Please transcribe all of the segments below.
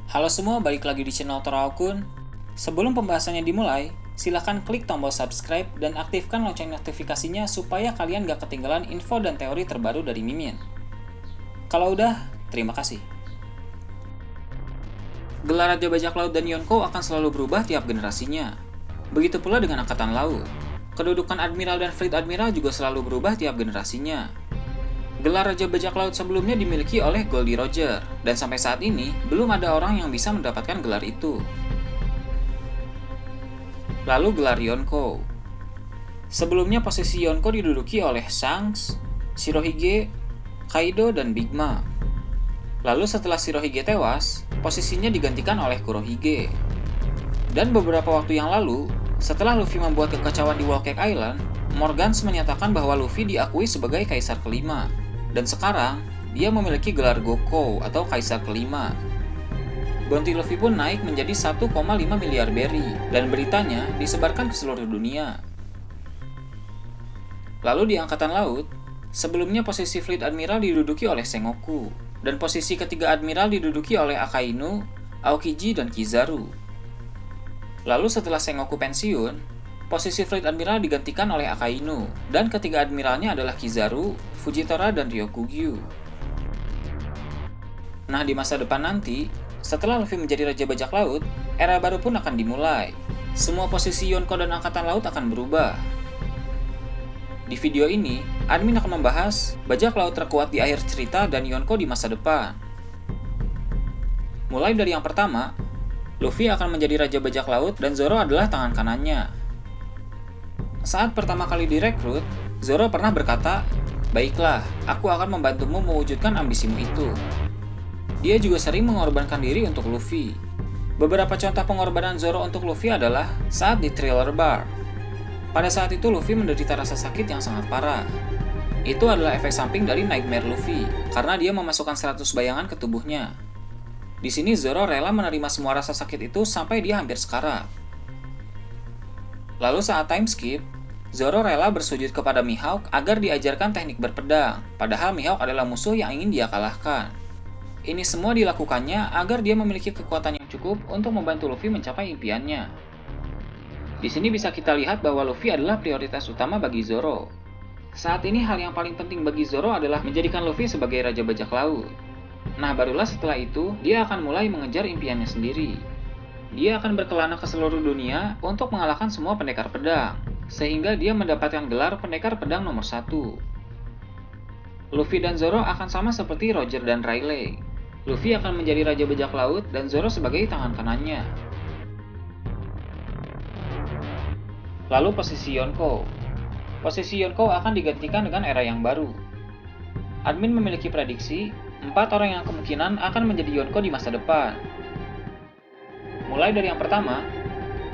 Halo semua, balik lagi di channel Toraokun. Sebelum pembahasannya dimulai, silahkan klik tombol subscribe dan aktifkan lonceng notifikasinya supaya kalian gak ketinggalan info dan teori terbaru dari Mimin. Kalau udah, terima kasih. Gelar Raja Bajak Laut dan Yonko akan selalu berubah tiap generasinya. Begitu pula dengan Angkatan Laut. Kedudukan Admiral dan Fleet Admiral juga selalu berubah tiap generasinya. Gelar Raja Bajak Laut sebelumnya dimiliki oleh Goldie Roger, dan sampai saat ini belum ada orang yang bisa mendapatkan gelar itu. Lalu gelar Yonko. Sebelumnya posisi Yonko diduduki oleh Shanks, Shirohige, Kaido, dan Big Mom. Lalu setelah Shirohige tewas, posisinya digantikan oleh Kurohige. Dan beberapa waktu yang lalu, setelah Luffy membuat kekacauan di Whole Cake Island, Morgans menyatakan bahwa Luffy diakui sebagai Kaisar kelima. Dan sekarang, dia memiliki gelar Goko atau Kaisar kelima. Bounty Luffy pun naik menjadi 1,5 miliar berry, dan beritanya disebarkan ke seluruh dunia. Lalu di Angkatan Laut, sebelumnya posisi Fleet Admiral diduduki oleh Sengoku, dan posisi ketiga Admiral diduduki oleh Akainu, Aokiji, dan Kizaru. Lalu setelah Sengoku pensiun, posisi Fleet Admiral digantikan oleh Akainu, dan ketiga admiralnya adalah Kizaru, Fujitora, dan Ryokugyu. Nah, di masa depan nanti, setelah Luffy menjadi Raja Bajak Laut, era baru pun akan dimulai. Semua posisi Yonko dan Angkatan Laut akan berubah. Di video ini, admin akan membahas bajak laut terkuat di akhir cerita dan Yonko di masa depan. Mulai dari yang pertama, Luffy akan menjadi Raja Bajak Laut dan Zoro adalah tangan kanannya. Saat pertama kali direkrut, Zoro pernah berkata, "Baiklah, aku akan membantumu mewujudkan ambisimu itu." Dia juga sering mengorbankan diri untuk Luffy. Beberapa contoh pengorbanan Zoro untuk Luffy adalah saat di Thriller Bar. Pada saat itu Luffy menderita rasa sakit yang sangat parah. Itu adalah efek samping dari Nightmare Luffy, karena dia memasukkan 100 bayangan ke tubuhnya. Di sini Zoro rela menerima semua rasa sakit itu sampai dia hampir sekarat. Lalu saat time skip, Zoro rela bersujud kepada Mihawk agar diajarkan teknik berpedang, padahal Mihawk adalah musuh yang ingin dia kalahkan. Ini semua dilakukannya agar dia memiliki kekuatan yang cukup untuk membantu Luffy mencapai impiannya. Di sini bisa kita lihat bahwa Luffy adalah prioritas utama bagi Zoro. Saat ini hal yang paling penting bagi Zoro adalah menjadikan Luffy sebagai Raja Bajak Laut. Nah, barulah setelah itu, dia akan mulai mengejar impiannya sendiri. Dia akan berkelana ke seluruh dunia untuk mengalahkan semua pendekar pedang, sehingga dia mendapatkan gelar pendekar pedang nomor 1. Luffy dan Zoro akan sama seperti Roger dan Rayleigh. Luffy akan menjadi Raja Bajak Laut dan Zoro sebagai tangan kanannya. Lalu posisi Yonko. Posisi Yonko akan digantikan dengan era yang baru. Admin memiliki prediksi, 4 orang yang kemungkinan akan menjadi Yonko di masa depan. Mulai dari yang pertama,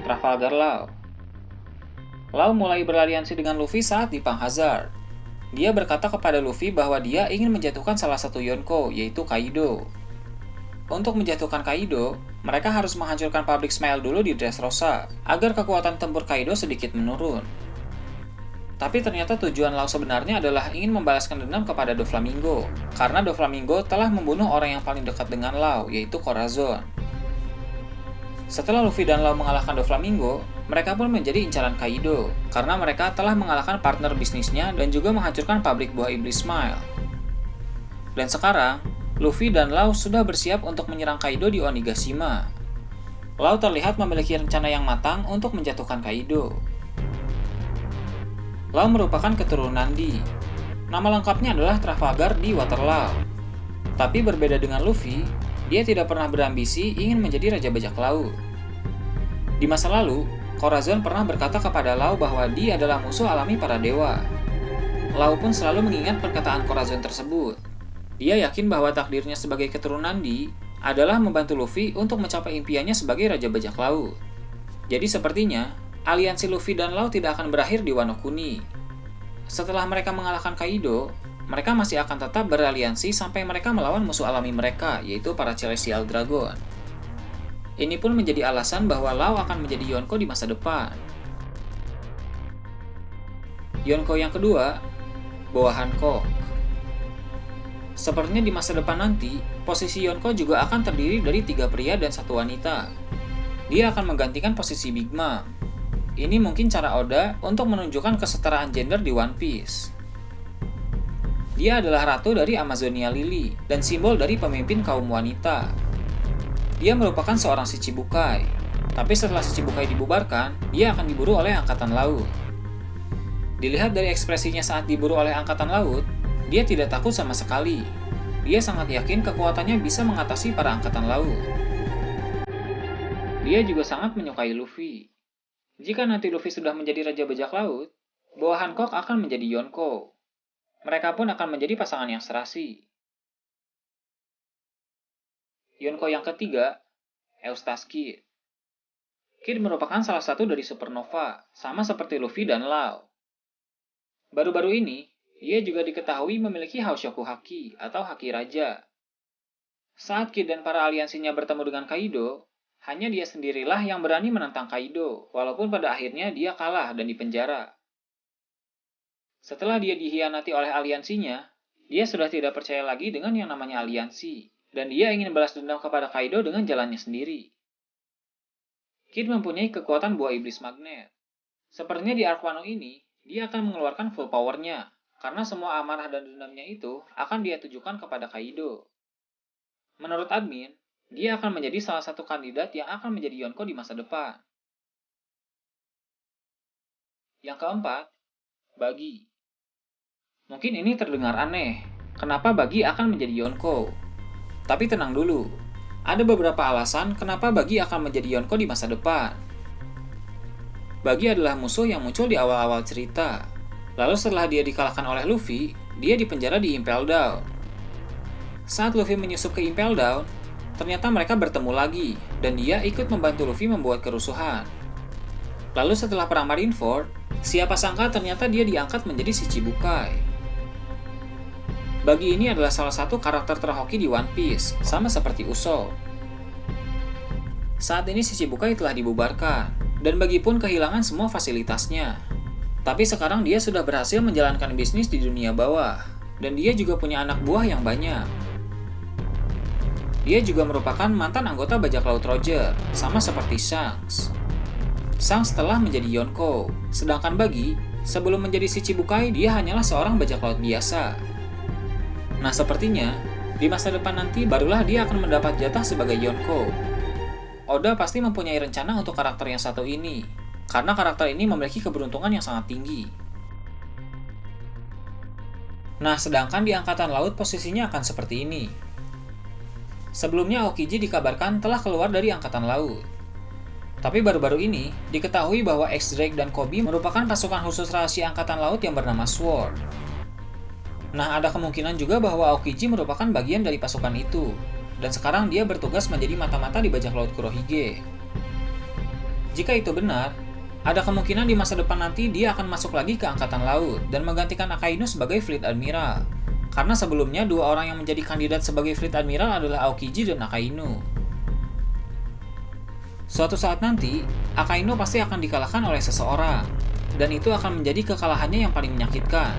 Trafalgar Law. Law mulai beraliansi dengan Luffy saat di Pang Hazard. Dia berkata kepada Luffy bahwa dia ingin menjatuhkan salah satu Yonko, yaitu Kaido. Untuk menjatuhkan Kaido, mereka harus menghancurkan pabrik Smile dulu di Dressrosa, agar kekuatan tempur Kaido sedikit menurun. Tapi ternyata tujuan Law sebenarnya adalah ingin membalaskan dendam kepada Doflamingo, karena Doflamingo telah membunuh orang yang paling dekat dengan Law, yaitu Corazon. Setelah Luffy dan Law mengalahkan Doflamingo, mereka pun menjadi incaran Kaido, karena mereka telah mengalahkan partner bisnisnya dan juga menghancurkan pabrik buah iblis Smile. Dan sekarang, Luffy dan Law sudah bersiap untuk menyerang Kaido di Onigashima. Law terlihat memiliki rencana yang matang untuk menjatuhkan Kaido. Law merupakan keturunan Di. Nama lengkapnya adalah Trafalgar di Waterloo. Tapi berbeda dengan Luffy, dia tidak pernah berambisi ingin menjadi Raja Bajak Laut. Di masa lalu, Corazon pernah berkata kepada Law bahwa dia adalah musuh alami para dewa. Law pun selalu mengingat perkataan Corazon tersebut. Dia yakin bahwa takdirnya sebagai keturunan Di adalah membantu Luffy untuk mencapai impiannya sebagai Raja Bajak Laut. Jadi sepertinya, aliansi Luffy dan Law tidak akan berakhir di Wano Kuni. Setelah mereka mengalahkan Kaido, mereka masih akan tetap beraliansi sampai mereka melawan musuh alami mereka, yaitu para Celestial Dragon. Ini pun menjadi alasan bahwa Law akan menjadi Yonko di masa depan. Yonko yang kedua, Boa Hancock. Sepertinya di masa depan nanti, posisi Yonko juga akan terdiri dari 3 pria dan 1 wanita. Dia akan menggantikan posisi Big Mom. Ini mungkin cara Oda untuk menunjukkan kesetaraan gender di One Piece. Dia adalah ratu dari Amazonia Lily dan simbol dari pemimpin kaum wanita. Dia merupakan seorang Shichibukai, tapi setelah Shichibukai dibubarkan, dia akan diburu oleh Angkatan Laut. Dilihat dari ekspresinya saat diburu oleh Angkatan Laut, dia tidak takut sama sekali. Dia sangat yakin kekuatannya bisa mengatasi para Angkatan Laut. Dia juga sangat menyukai Luffy. Jika nanti Luffy sudah menjadi Raja Bajak Laut, bawah Hancock akan menjadi Yonko. Mereka pun akan menjadi pasangan yang serasi. Yonko yang ketiga, Eustace Kid. Kid merupakan salah satu dari supernova, sama seperti Luffy dan Lau. Baru-baru ini, dia juga diketahui memiliki Haoshoku Haki atau Haki Raja. Saat Kid dan para aliansinya bertemu dengan Kaido, hanya dia sendirilah yang berani menentang Kaido, walaupun pada akhirnya dia kalah dan dipenjara. Setelah dia dikhianati oleh aliansinya, dia sudah tidak percaya lagi dengan yang namanya aliansi, dan dia ingin balas dendam kepada Kaido dengan jalannya sendiri. Kid mempunyai kekuatan buah iblis magnet. Sepertinya di Arc Wano ini, dia akan mengeluarkan full powernya, karena semua amarah dan dendamnya itu akan dia tujukan kepada Kaido. Menurut admin, dia akan menjadi salah satu kandidat yang akan menjadi Yonko di masa depan. Yang keempat, Buggy. Mungkin ini terdengar aneh, kenapa Buggy akan menjadi Yonko? Tapi tenang dulu, ada beberapa alasan kenapa Buggy akan menjadi Yonko di masa depan. Buggy adalah musuh yang muncul di awal-awal cerita. Lalu setelah dia dikalahkan oleh Luffy, dia dipenjara di Impel Down. Saat Luffy menyusup ke Impel Down, ternyata mereka bertemu lagi, dan dia ikut membantu Luffy membuat kerusuhan. Lalu setelah perang Marineford, siapa sangka ternyata dia diangkat menjadi Shichibukai. Buggy ini adalah salah satu karakter terhoki di One Piece, sama seperti Usopp. Saat ini Shichibukai telah dibubarkan, dan Buggy pun kehilangan semua fasilitasnya. Tapi sekarang dia sudah berhasil menjalankan bisnis di dunia bawah, dan dia juga punya anak buah yang banyak. Dia juga merupakan mantan anggota bajak laut Roger, sama seperti Shanks. Shanks telah menjadi Yonko, sedangkan Buggy, sebelum menjadi Shichibukai, dia hanyalah seorang bajak laut biasa. Nah sepertinya, di masa depan nanti barulah dia akan mendapat jatah sebagai Yonko. Oda pasti mempunyai rencana untuk karakter yang satu ini, karena karakter ini memiliki keberuntungan yang sangat tinggi. Nah, sedangkan di Angkatan Laut posisinya akan seperti ini. Sebelumnya Aokiji dikabarkan telah keluar dari Angkatan Laut. Tapi baru-baru ini, diketahui bahwa X-Drake dan Kobe merupakan pasukan khusus rahasia Angkatan Laut yang bernama SWORD. Nah, ada kemungkinan juga bahwa Aokiji merupakan bagian dari pasukan itu, dan sekarang dia bertugas menjadi mata-mata di bajak laut Kurohige. Jika itu benar, ada kemungkinan di masa depan nanti dia akan masuk lagi ke Angkatan Laut dan menggantikan Akainu sebagai Fleet Admiral. Karena sebelumnya dua orang yang menjadi kandidat sebagai Fleet Admiral adalah Aokiji dan Akainu. Suatu saat nanti, Akainu pasti akan dikalahkan oleh seseorang, dan itu akan menjadi kekalahannya yang paling menyakitkan.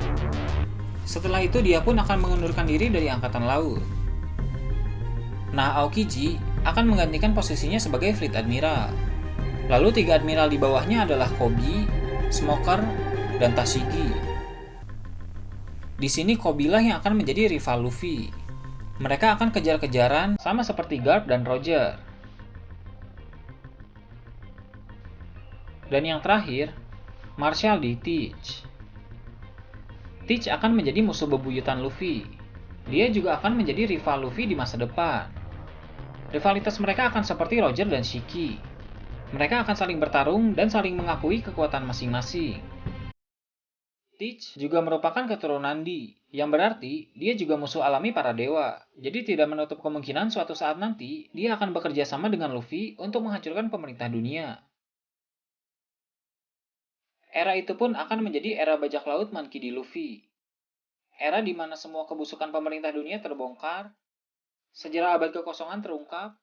Setelah itu dia pun akan mengundurkan diri dari Angkatan Laut. Nah, Aokiji akan menggantikan posisinya sebagai Fleet Admiral. Lalu 3 admiral di bawahnya adalah Kobe, Smoker, dan Tashigi. Di sini Kobe lah yang akan menjadi rival Luffy. Mereka akan kejar-kejaran sama seperti Garp dan Roger. Dan yang terakhir, Marshall D. Teach. Teach akan menjadi musuh bebuyutan Luffy. Dia juga akan menjadi rival Luffy di masa depan. Rivalitas mereka akan seperti Roger dan Shiki. Mereka akan saling bertarung dan saling mengakui kekuatan masing-masing. Teach juga merupakan keturunan D, yang berarti dia juga musuh alami para dewa. Jadi tidak menutup kemungkinan suatu saat nanti dia akan bekerja sama dengan Luffy untuk menghancurkan pemerintah dunia. Era itu pun akan menjadi era bajak laut Monkey D. Luffy. Era di mana semua kebusukan pemerintah dunia terbongkar, sejarah abad kekosongan terungkap,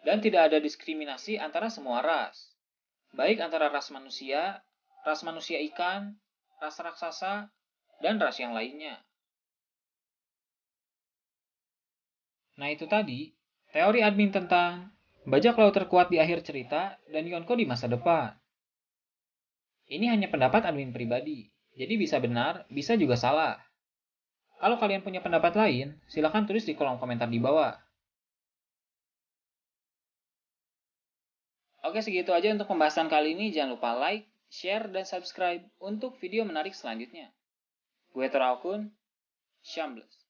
dan tidak ada diskriminasi antara semua ras. Baik antara ras manusia ikan, ras raksasa, dan ras yang lainnya. Nah itu tadi, teori admin tentang bajak laut terkuat di akhir cerita dan Yonko di masa depan. Ini hanya pendapat admin pribadi, jadi bisa benar, bisa juga salah. Kalau kalian punya pendapat lain, silahkan tulis di kolom komentar di bawah. Oke, segitu aja untuk pembahasan kali ini. Jangan lupa like, share, dan subscribe untuk video menarik selanjutnya. Gue Torakun, Shambles.